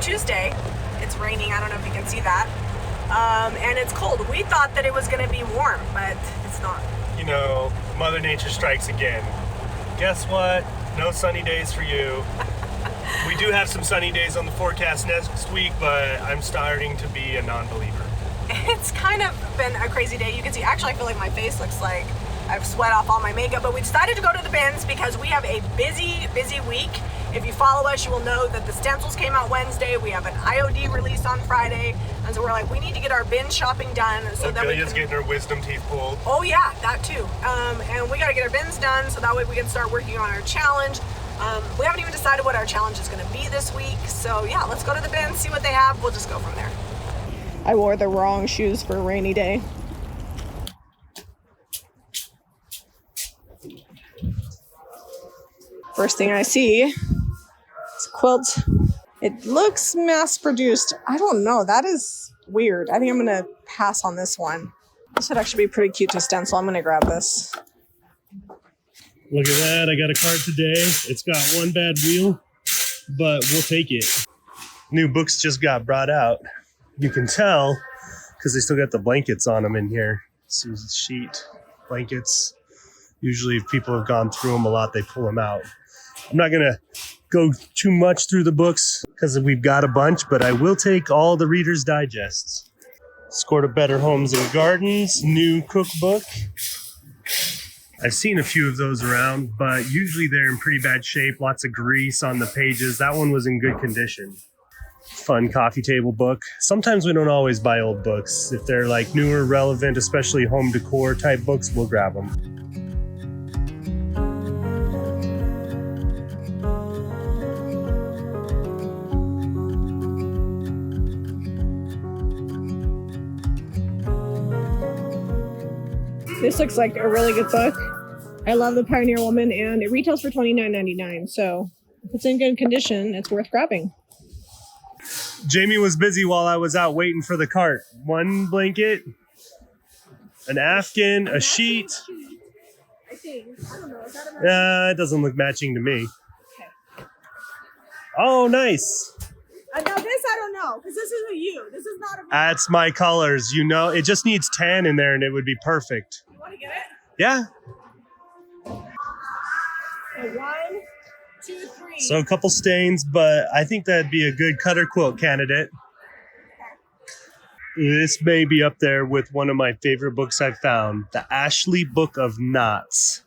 Tuesday. It's raining, I don't know if you can see that. And it's cold. We thought that it was gonna be warm, but it's not. You know, Mother Nature strikes again. Guess what? No sunny days for you. We do have some sunny days on the forecast next week, but I'm starting to be a non-believer. It's kind of been a crazy day. You can see, actually I feel like my face looks like I've sweat off all my makeup, but we decided to go to the bins because we have a busy week. If you follow us, you will know that the stencils came out Wednesday. We have an IOD release on Friday. And so we're like, we need to get our bin shopping done so that we can... getting her wisdom teeth pulled. Oh yeah, that too. And we gotta get our bins done so that way we can start working on our challenge. We haven't even decided what our challenge is gonna be this week. So yeah, let's go to the bins, see what they have. We'll just go from there. I wore the wrong shoes for a rainy day. First thing I see is a quilt. It looks mass produced. I don't know, that is weird. I think I'm gonna pass on this one. This would actually be pretty cute to stencil. I'm gonna grab this. Look at that, I got a cart today. It's got one bad wheel, but we'll take it. New books just got brought out. You can tell because they still got the blankets on them in here. Some sheet blankets. Usually if people have gone through them a lot, they pull them out. I'm not gonna go too much through the books because we've got a bunch, but I will take all the Reader's Digests. Scored a Better Homes and Gardens, new cookbook. I've seen a few of those around, but usually they're in pretty bad shape. Lots of grease on the pages. That one was in good condition. Fun coffee table book. Sometimes we don't always buy old books. If they're like newer, relevant, especially home decor type books, we'll grab them. This looks like a really good book. I love The Pioneer Woman, and it retails for $29.99. So if it's in good condition, it's worth grabbing. Jamie was busy while I was out waiting for the cart. One blanket, an Afghan, a sheet. I think. I don't know. Is that a matching? It doesn't look matching to me. Okay. Oh, nice. Now this I don't know, because this is a U. This is not a... That's my colors. You know, it just needs tan in there and it would be perfect. You want to get it? Yeah. So 1, 2, 3. So a couple stains, but I think that'd be a good cutter quilt candidate. This may be up there with one of my favorite books I've found, the Ashley Book of Knots.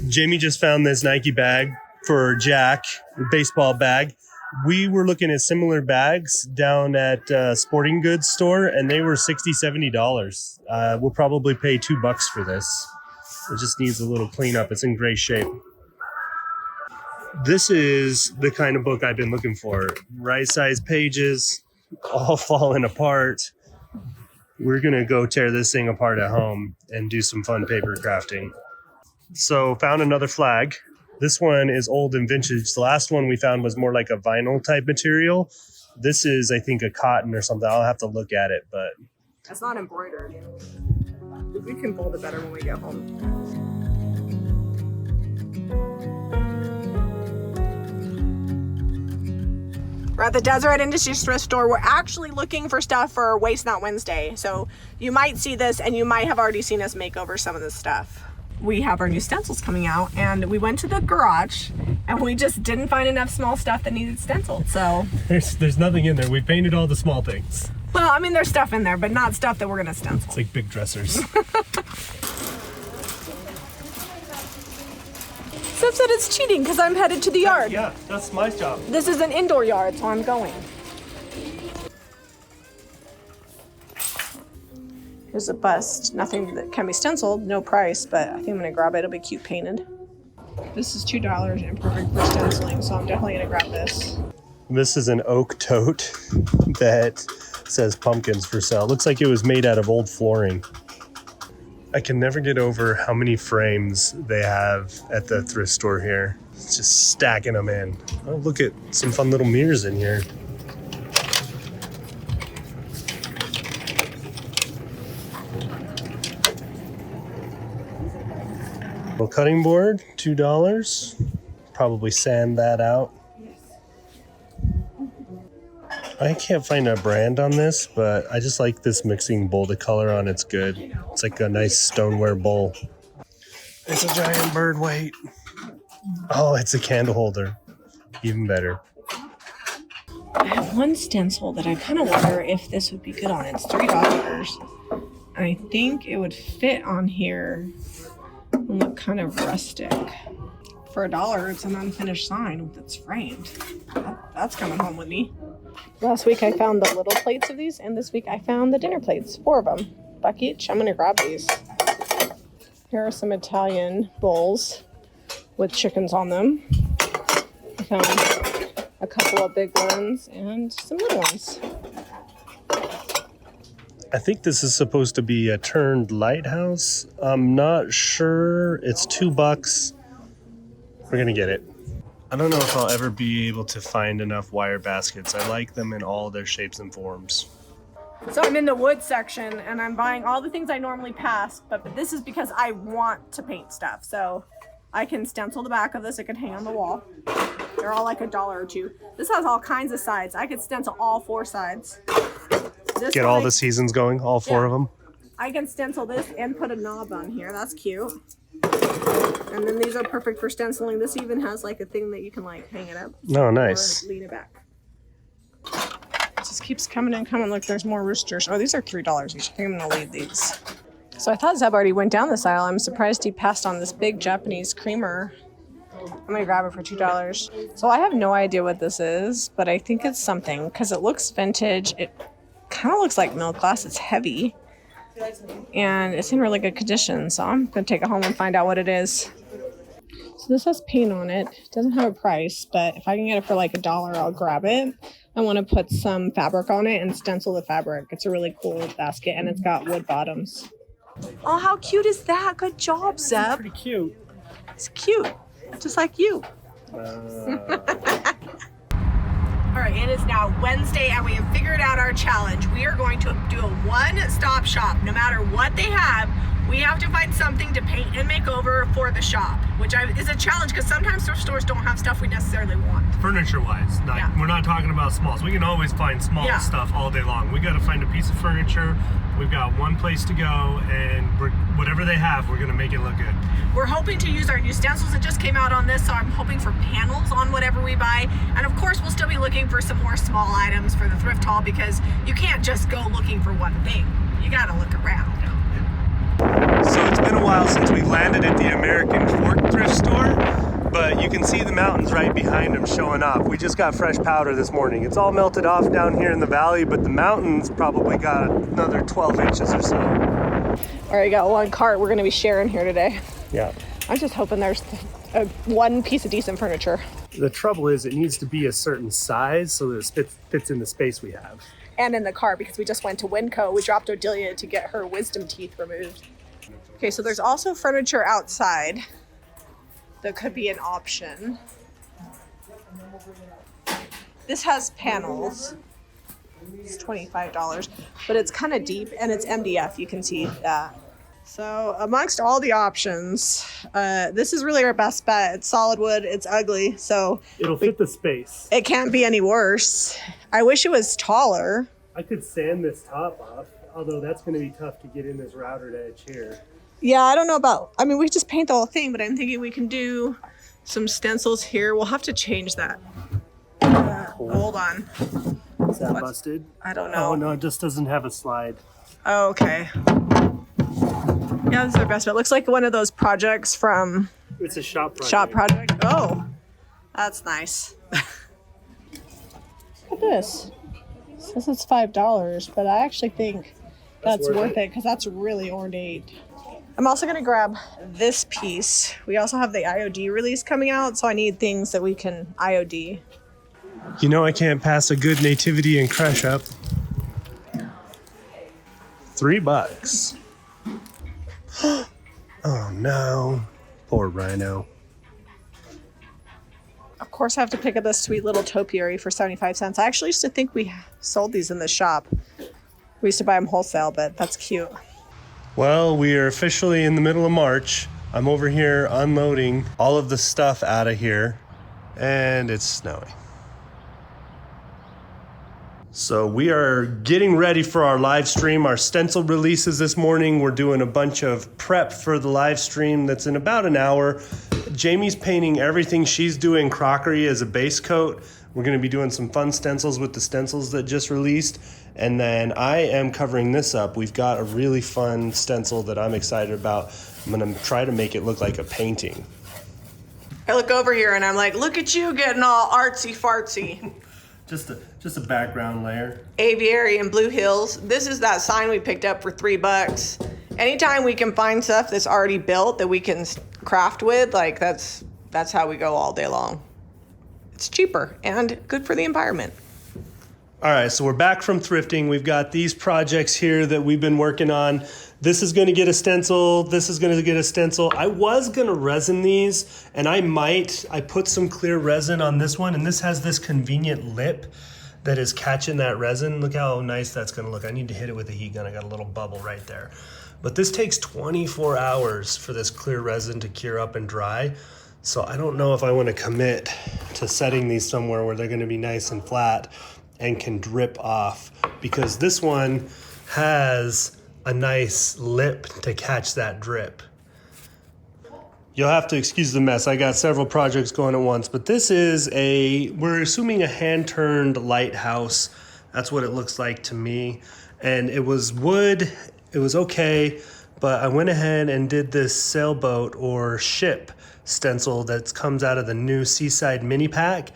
Jamie just found this Nike bag for Jack, a baseball bag. We were looking at similar bags down at a sporting goods store, and they were $60, $70. We'll probably pay $2 for this. It just needs a little cleanup. It's in great shape. This is the kind of book I've been looking for. Right size pages, all falling apart. We're gonna go tear this thing apart at home and do some fun paper crafting. So found another flag. This one is old and vintage. The last one we found was more like a vinyl type material. This is, I think, a cotton or something. I'll have to look at it, but... That's not embroidered. We can fold it better when we get home. We're at the Deseret Industries thrift store. We're actually looking for stuff for Waste Not Wednesday. So you might see this and you might have already seen us make over some of this stuff. We have our new stencils coming out, and we went to the garage and we just didn't find enough small stuff that needed stenciled. So there's nothing in there. We painted all the small things. Well, I mean, there's stuff in there, but not stuff that we're gonna stencil. It's like big dressers. Steph said it's cheating because I'm headed to the yard. Yeah, that's my job. This is an indoor yard, so I'm going. Here's a bust. Nothing that can be stenciled, no price, but I think I'm gonna grab it. It'll be cute painted. This is $2 and perfect for stenciling, so I'm definitely gonna grab this. This is an oak tote that says pumpkins for sale. Looks like it was made out of old flooring. I can never get over how many frames they have at the thrift store here. It's just stacking them in. Oh, look at some fun little mirrors in here. Little cutting board, $2. Probably sand that out. I can't find a brand on this, but I just like this mixing bowl. The color on it's good. It's like a nice stoneware bowl. It's a giant bird weight. Oh, it's a candle holder. Even better. I have one stencil that I kind of wonder if this would be good on. It's $3. I think it would fit on here and look kind of rustic. For $1, it's an unfinished sign that's framed. That's coming home with me. Last week I found the little plates of these, and this week I found the dinner plates, 4 of them. Buck each. I'm gonna grab these. Here are some Italian bowls with chickens on them. I found a couple of big ones and some little ones. I think this is supposed to be a turned lighthouse. I'm not sure. It's $2. We're gonna get it. I don't know if I'll ever be able to find enough wire baskets. I like them in all their shapes and forms. So I'm in the wood section and I'm buying all the things I normally pass, but this is because I want to paint stuff. So I can stencil the back of this. It can hang on the wall. They're all like $1 or $2. This has all kinds of sides. I could stencil all 4 sides. Get all the seasons going, all 4 of them. I can stencil this and put a knob on here. That's cute. And then these are perfect for stenciling. This even has like a thing that you can like hang it up. Oh, nice. Or lean it back. It just keeps coming and coming. Look, there's more roosters. Oh, these are $3 each. I think I'm gonna leave these. So I thought Zeb already went down this aisle. I'm surprised he passed on this big Japanese creamer. I'm gonna grab it for $2. So I have no idea what this is, but I think it's something because it looks vintage. It kind of looks like milk glass. It's heavy. And it's in really good condition, so I'm gonna take it home and find out what it is. So this has paint on it. It doesn't have a price, but if I can get it for like $1, I'll grab it. I want to put some fabric on it and stencil the fabric. It's a really cool basket, and it's got wood bottoms. Oh, how cute is that? Good job, Zeb. Pretty cute. It's cute, just like you. All right, it is now Wednesday and we have figured out our challenge. We are going to do a one-stop shop. No matter what they have, we have to find something to paint and make over for the shop, which is a challenge because sometimes thrift stores don't have stuff we necessarily want. Furniture-wise, we're not talking about smalls. We can always find small stuff all day long. We got to find a piece of furniture. We've got one place to go, and whatever they have, we're going to make it look good. We're hoping to use our new stencils that just came out on this, so I'm hoping for panels on whatever we buy. And of course, we'll still be looking for some more small items for the thrift haul because you can't just go looking for one thing. You got to look around. So it's been a while since we landed at the American Fork thrift store, but you can see the mountains right behind them showing up. We just got fresh powder this morning. It's all melted off down here in the valley, but the mountains probably got another 12 inches or so. All right, got one cart we're going to be sharing here today. Yeah. I'm just hoping there's one piece of decent furniture. The trouble is it needs to be a certain size so that it fits in the space we have. And in the car, because we just went to Winco. We dropped Odelia to get her wisdom teeth removed. Okay, so there's also furniture outside that could be an option. This has panels. It's $25, but it's kind of deep and it's MDF. You can see that. So amongst all the options, this is really our best bet. It's solid wood. It's ugly, so It'll fit the space. it can't be any worse. I wish it was taller. I could sand this top off, although that's going to be tough to get in this routed edge here. Yeah, I don't know about, I mean, we just paint the whole thing, but I'm thinking we can do some stencils here. We'll have to change that. Hold on. Is that busted? I don't know. Oh, no, it just doesn't have a slide. Oh, okay. Yeah, this is our best bet. It looks like one of those projects from It's a shop project. Shop Project. Oh, that's nice. Look at this. It says it's $5, but I actually think that's worth it because that's really ornate. I'm also going to grab this piece. We also have the IOD release coming out, so I need things that we can IOD. You know I can't pass a good nativity and crush up. $3. Oh no. Poor rhino. Of course, I have to pick up this sweet little topiary for 75 cents. I actually used to think we sold these in the shop. We used to buy them wholesale, but that's cute. Well, we are officially in the middle of March. I'm over here unloading all of the stuff out of here, and it's snowing. So we are getting ready for our live stream, our stencil releases this morning. We're doing a bunch of prep for the live stream that's in about an hour. Jami's painting everything she's doing crockery as a base coat. We're going to be doing some fun stencils with the stencils that just released. And then I am covering this up. We've got a really fun stencil that I'm excited about. I'm going to try to make it look like a painting. I look over here and I'm like, look at you getting all artsy fartsy. Just a background layer. Aviary in Blue Hills. This is that sign we picked up for $3. Anytime we can find stuff that's already built that we can craft with, like that's how we go all day long. It's cheaper and good for the environment. All right, so we're back from thrifting. We've got these projects here that we've been working on. This is going to get a stencil. This is going to get a stencil. I was going to resin these, and I put some clear resin on this one, and this has this convenient lip that is catching that resin. Look how nice that's going to look. I need to hit it with a heat gun. I got a little bubble right there. But this takes 24 hours for this clear resin to cure up and dry. So I don't know if I want to commit to setting these somewhere where they're going to be nice and flat and can drip off, because this one has a nice lip to catch that drip. You'll have to excuse the mess. I got several projects going at once, but this is we're assuming a hand-turned lighthouse. That's what it looks like to me. And it was wood, it was okay, but I went ahead and did this sailboat or ship stencil that comes out of the new Seaside mini pack,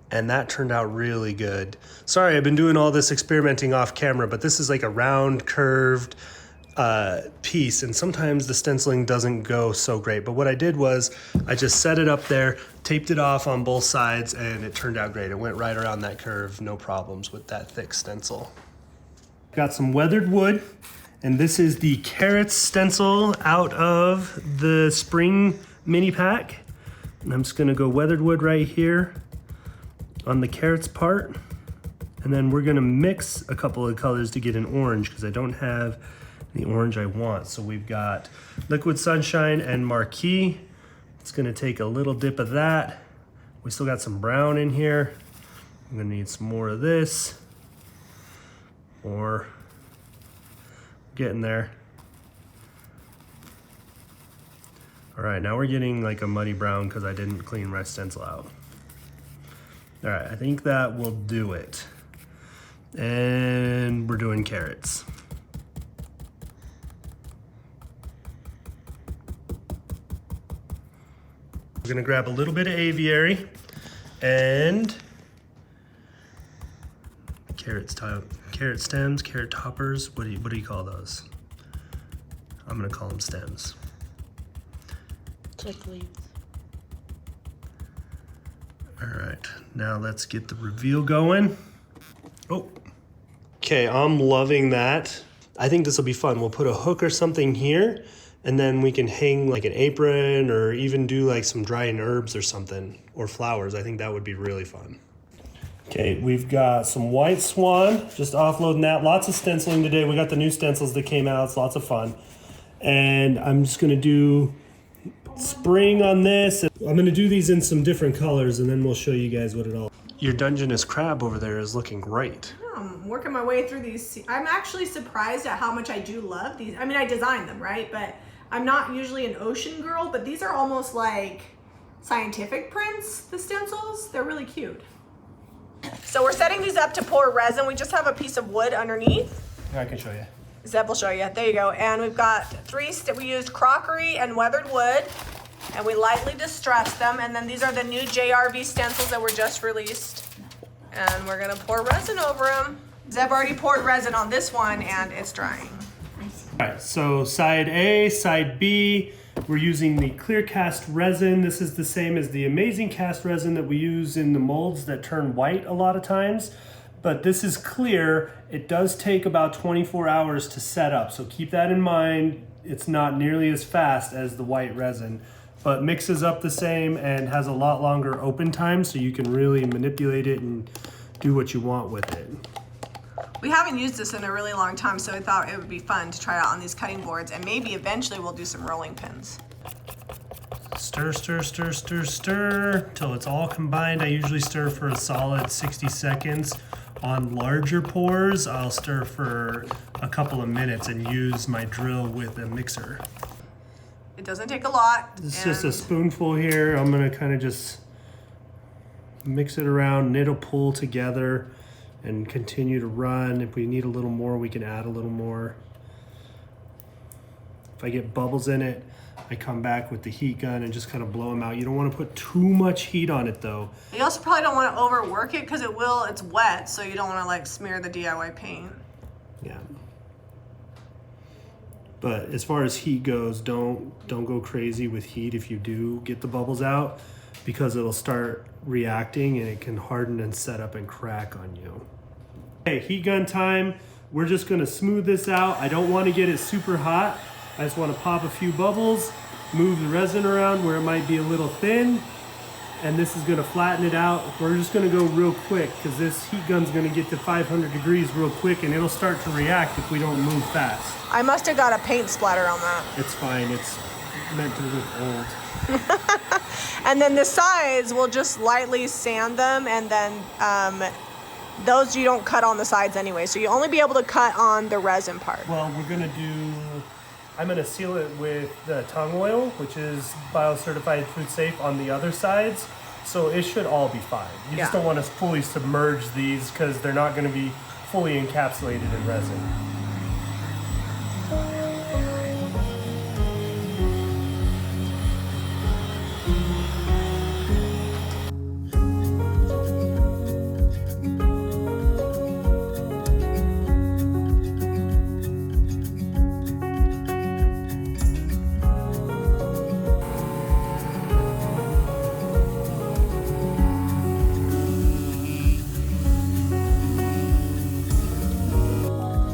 and that turned out really good. Sorry, I've been doing all this experimenting off camera, but this is like a round curved piece, and sometimes the stenciling doesn't go so great. But what I did was I just set it up there, taped it off on both sides, and it turned out great. It went right around that curve, no problems with that thick stencil. Got some weathered wood, and this is the carrots stencil out of the spring mini pack. And I'm just gonna go weathered wood right here on the carrots part, and then we're gonna mix a couple of colors to get an orange, because I don't have the orange I want. So we've got Liquid Sunshine and Marquee. It's gonna take a little dip of that. We still got some brown in here. I'm gonna need some more of this. Or getting there. All right, now we're getting like a muddy brown because I didn't clean my stencil out. All right, I think that will do it. And we're doing carrots. We're gonna grab a little bit of aviary and carrot stems, carrot toppers. What do you call those? I'm gonna call them stems. Like leaves. All right, now let's get the reveal going. Oh, okay, I'm loving that. I think this will be fun. We'll put a hook or something here, and then we can hang like an apron or even do like some drying herbs or something, or flowers. I think that would be really fun. Okay, we've got some white swan, just offloading that. Lots of stenciling today. We got the new stencils that came out. It's lots of fun. And I'm just gonna do spring on this. I'm gonna do these in some different colors, and then we'll show you guys what it all. Your Dungeness crab over there is looking great. I'm working my way through these. I'm actually surprised at how much I do love these. I mean, I designed them, right? But I'm not usually an ocean girl, but these are almost like scientific prints, the stencils. They're really cute. So we're setting these up to pour resin. We just have a piece of wood underneath. I can show you. Zeb will show you. There you go. And we've got we used crockery and weathered wood, and we lightly distressed them. And then these are the new JRV stencils that were just released. And we're gonna pour resin over them. Zeb already poured resin on this one, and it's drying. All right, so side A, side B, we're using the clear cast resin. This is the same as the amazing cast resin that we use in the molds that turn white a lot of times. But this is clear. It does take about 24 hours to set up, so keep that in mind. It's not nearly as fast as the white resin, but mixes up the same and has a lot longer open time, so you can really manipulate it and do what you want with it. We haven't used this in a really long time, so I thought it would be fun to try out on these cutting boards, and maybe eventually we'll do some rolling pins. Stir, stir, stir, stir, stir till it's all combined. I usually stir for a solid 60 seconds. On larger pours, I'll stir for a couple of minutes and use my drill with a mixer. It doesn't take a lot. It's just a spoonful here. I'm gonna kind of just mix it around and it'll pull together and continue to run. If we need a little more, we can add a little more. If I get bubbles in it, I come back with the heat gun and just kind of blow them out. You don't want to put too much heat on it though. You also probably don't want to overwork it because it's wet, so you don't want to like smear the DIY paint. Yeah. But as far as heat goes, don't go crazy with heat if you do get the bubbles out, because it'll start reacting and it can harden and set up and crack on you. Okay, heat gun time. We're just gonna smooth this out. I don't want to get it super hot. I just want to pop a few bubbles, move the resin around where it might be a little thin, and this is going to flatten it out. We're just going to go real quick because this heat gun's going to get to 500 degrees real quick and it'll start to react if we don't move fast. I must have got a paint splatter on that. It's fine. It's meant to look old. And then the sides, we'll just lightly sand them, and then those you don't cut on the sides anyway. So you only be able to cut on the resin part. Well, I'm going to seal it with the tung oil, which is bio-certified food safe on the other sides. So it should all be fine. You just don't want to fully submerge these because they're not going to be fully encapsulated in resin.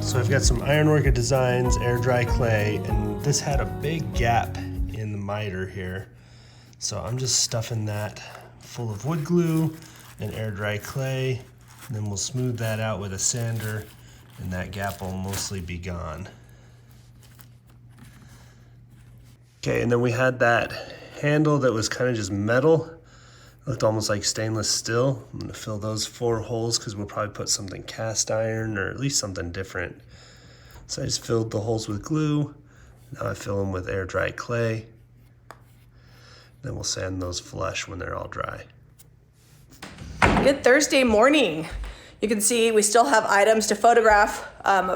So I've got some Ironworker Designs air dry clay, and this had a big gap in the miter here. So I'm just stuffing that full of wood glue and air dry clay, and then we'll smooth that out with a sander and that gap will mostly be gone. Okay, and then we had that handle that was kind of just metal. It looked almost like stainless steel. I'm gonna fill those 4 holes because we'll probably put something cast iron or at least something different. So I just filled the holes with glue. Now I fill them with air dry clay. Then we'll sand those flush when they're all dry. Good Thursday morning. You can see we still have items to photograph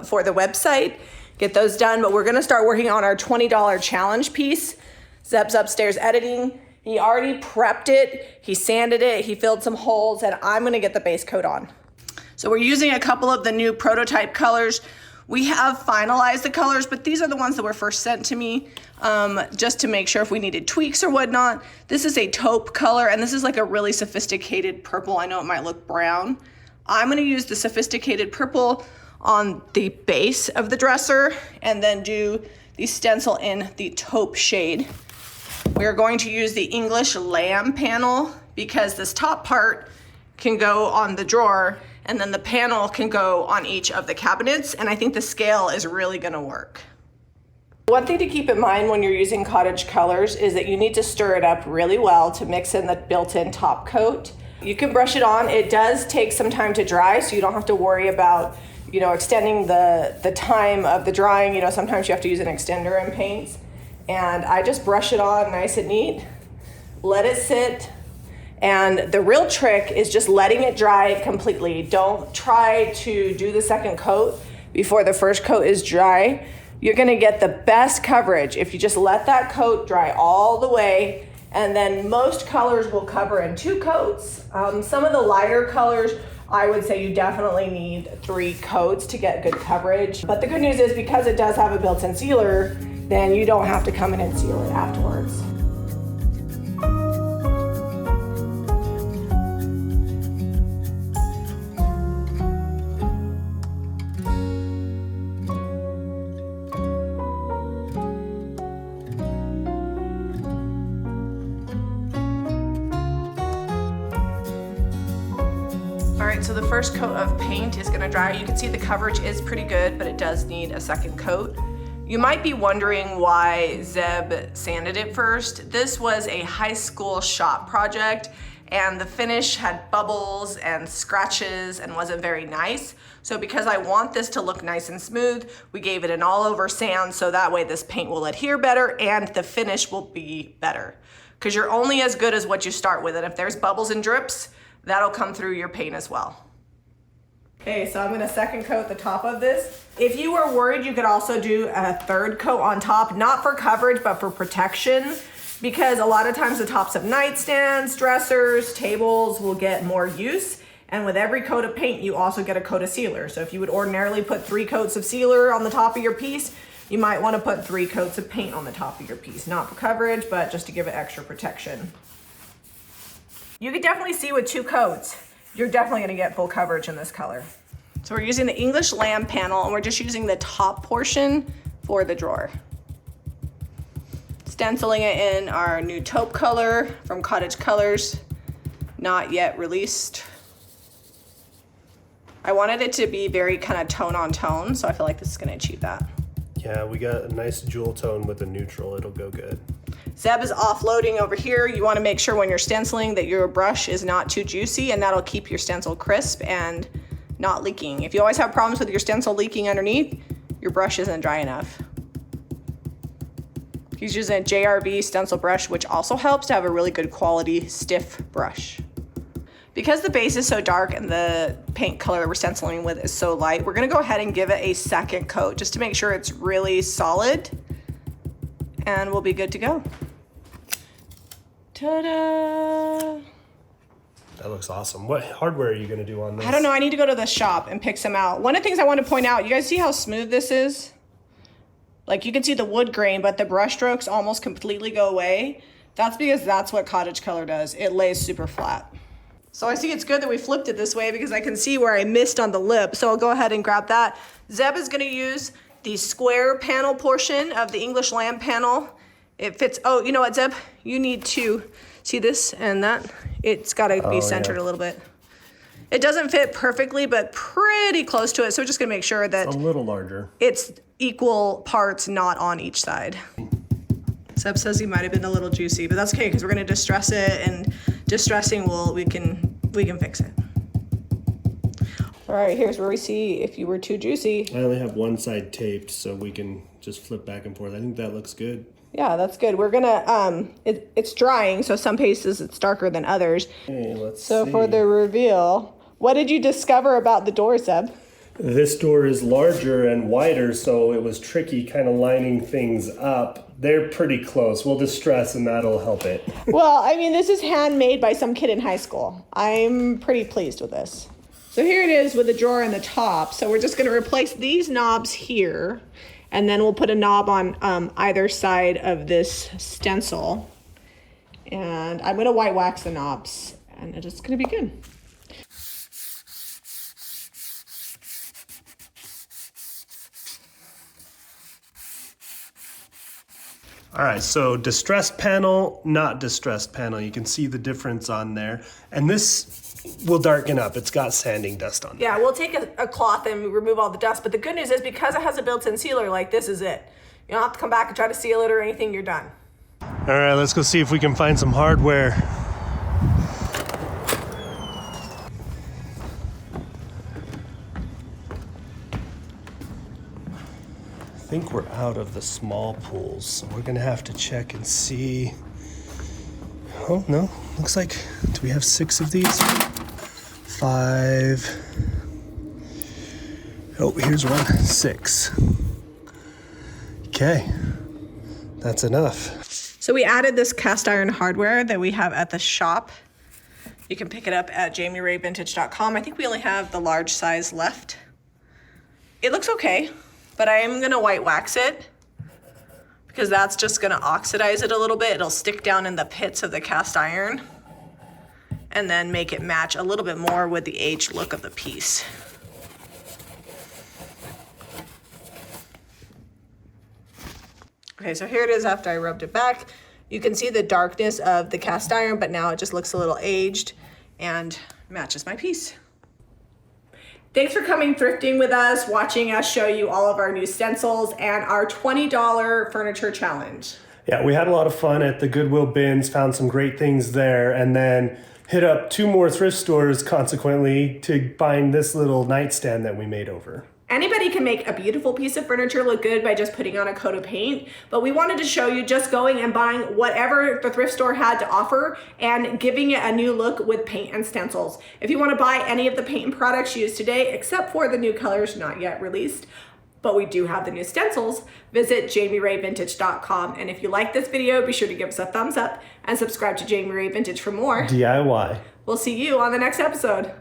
for the website. Get those done, but we're gonna start working on our $20 challenge piece. Zeb's upstairs editing. He already prepped it, he sanded it, he filled some holes, and I'm gonna get the base coat on. So we're using a couple of the new prototype colors. We have finalized the colors, but these are the ones that were first sent to me, just to make sure if we needed tweaks or whatnot. This is a taupe color, and this is like a really sophisticated purple. I know it might look brown. I'm gonna use the sophisticated purple on the base of the dresser, and then do the stencil in the taupe shade. We're going to use the English lamb panel because this top part can go on the drawer and then the panel can go on each of the cabinets, and I think the scale is really gonna work. One thing to keep in mind when you're using cottage colors is that you need to stir it up really well to mix in the built-in top coat. You can brush it on. It does take some time to dry, so you don't have to worry about extending the time of the drying. Sometimes you have to use an extender in paints. And I just brush it on nice and neat, let it sit. And the real trick is just letting it dry completely. Don't try to do the second coat before the first coat is dry. You're gonna get the best coverage if you just let that coat dry all the way, and then most colors will cover in 2 coats. Some of the lighter colors, I would say you definitely need 3 coats to get good coverage. But the good news is because it does have a built-in sealer, then you don't have to come in and seal it afterwards. All right, so the first coat of paint is gonna dry. You can see the coverage is pretty good, but it does need a second coat. You might be wondering why Zeb sanded it first. This was a high school shop project and the finish had bubbles and scratches and wasn't very nice. So because I want this to look nice and smooth, we gave it an all over sand so that way this paint will adhere better and the finish will be better. Because you're only as good as what you start with, and if there's bubbles and drips, that'll come through your paint as well. Okay, so I'm gonna second coat the top of this. If you were worried, you could also do a third coat on top, not for coverage, but for protection, because a lot of times the tops of nightstands, dressers, tables will get more use. And with every coat of paint, you also get a coat of sealer. So if you would ordinarily put 3 coats of sealer on the top of your piece, you might want to put 3 coats of paint on the top of your piece. Not for coverage, but just to give it extra protection. You can definitely see with 2 coats, you're definitely going to get full coverage in this color. So we're using the English lamb panel and we're just using the top portion for the drawer. Stenciling it in our new taupe color from Cottage Colors, not yet released. I wanted it to be very kind of tone on tone, so I feel like this is going to achieve that. Yeah, we got a nice jewel tone with a neutral. It'll go good. Zeb is offloading over here. You want to make sure when you're stenciling that your brush is not too juicy, and that'll keep your stencil crisp and not leaking. If you always have problems with your stencil leaking underneath, your brush isn't dry enough. He's using a JRB stencil brush, which also helps to have a really good quality stiff brush. Because the base is so dark and the paint color that we're stenciling with is so light, we're gonna go ahead and give it a second coat just to make sure it's really solid, and we'll be good to go. Ta-da! That looks awesome. What hardware are you gonna do on this? I don't know, I need to go to the shop and pick some out. One of the things I want to point out, you guys see how smooth this is? Like you can see the wood grain, but the brush strokes almost completely go away. That's because that's what Cottage Color does. It lays super flat. So I see it's good that we flipped it this way because I can see where I missed on the lip. So I'll go ahead and grab that. Zeb is gonna use the square panel portion of the English lamb panel. It fits, oh, you know what, Zeb? You need to see this and that. It's gotta be centered a little bit. It doesn't fit perfectly, but pretty close to it. So we're just gonna make sure that a little larger. It's equal parts, not on each side. Zeb says he might have been a little juicy, but that's okay because we're gonna distress it, and distressing we can fix it. All right, here's where we see if you were too juicy. I only have one side taped, so we can just flip back and forth. I think that looks good. Yeah, that's good. We're gonna, it's drying, so some places it's darker than others. Okay, let's see. For the reveal, what did you discover about the door, Zeb? This door is larger and wider, so it was tricky kind of lining things up. They're pretty close. We'll distress and that'll help it. Well, I mean, this is handmade by some kid in high school. I'm pretty pleased with this. So here it is with a drawer in the top. So we're just gonna replace these knobs here, and then we'll put a knob on either side of this stencil. And I'm gonna white wax the knobs, and it's just gonna be good. All right, so distressed panel, not distressed panel. You can see the difference on there. And this will darken up. It's got sanding dust on it. Yeah, we'll take a cloth and remove all the dust. But the good news is because it has a built-in sealer, like this is it. You don't have to come back and try to seal it or anything, you're done. All right, let's go see if we can find some hardware. I think we're out of the small pools, so we're gonna have to check and see. Oh, no, looks like, do we have 6 of these? 5. Oh, here's one, 6. Okay, that's enough. So we added this cast iron hardware that we have at the shop. You can pick it up at JamiRayVintage.com. I think we only have the large size left. It looks okay, but I am gonna white wax it because that's just gonna oxidize it a little bit. It'll stick down in the pits of the cast iron and then make it match a little bit more with the aged look of the piece. Okay, so here it is after I rubbed it back. You can see the darkness of the cast iron, but now it just looks a little aged and matches my piece. Thanks for coming thrifting with us, watching us show you all of our new stencils and our $20 furniture challenge. Yeah, we had a lot of fun at the Goodwill bins, found some great things there, and then hit up 2 more thrift stores consequently to find this little nightstand that we made over. Anybody can make a beautiful piece of furniture look good by just putting on a coat of paint, but we wanted to show you just going and buying whatever the thrift store had to offer and giving it a new look with paint and stencils. If you want to buy any of the paint and products used today, except for the new colors not yet released, but we do have the new stencils, visit JamiRayVintage.com. And if you like this video, be sure to give us a thumbs up and subscribe to Jami Ray Vintage for more DIY. We'll see you on the next episode.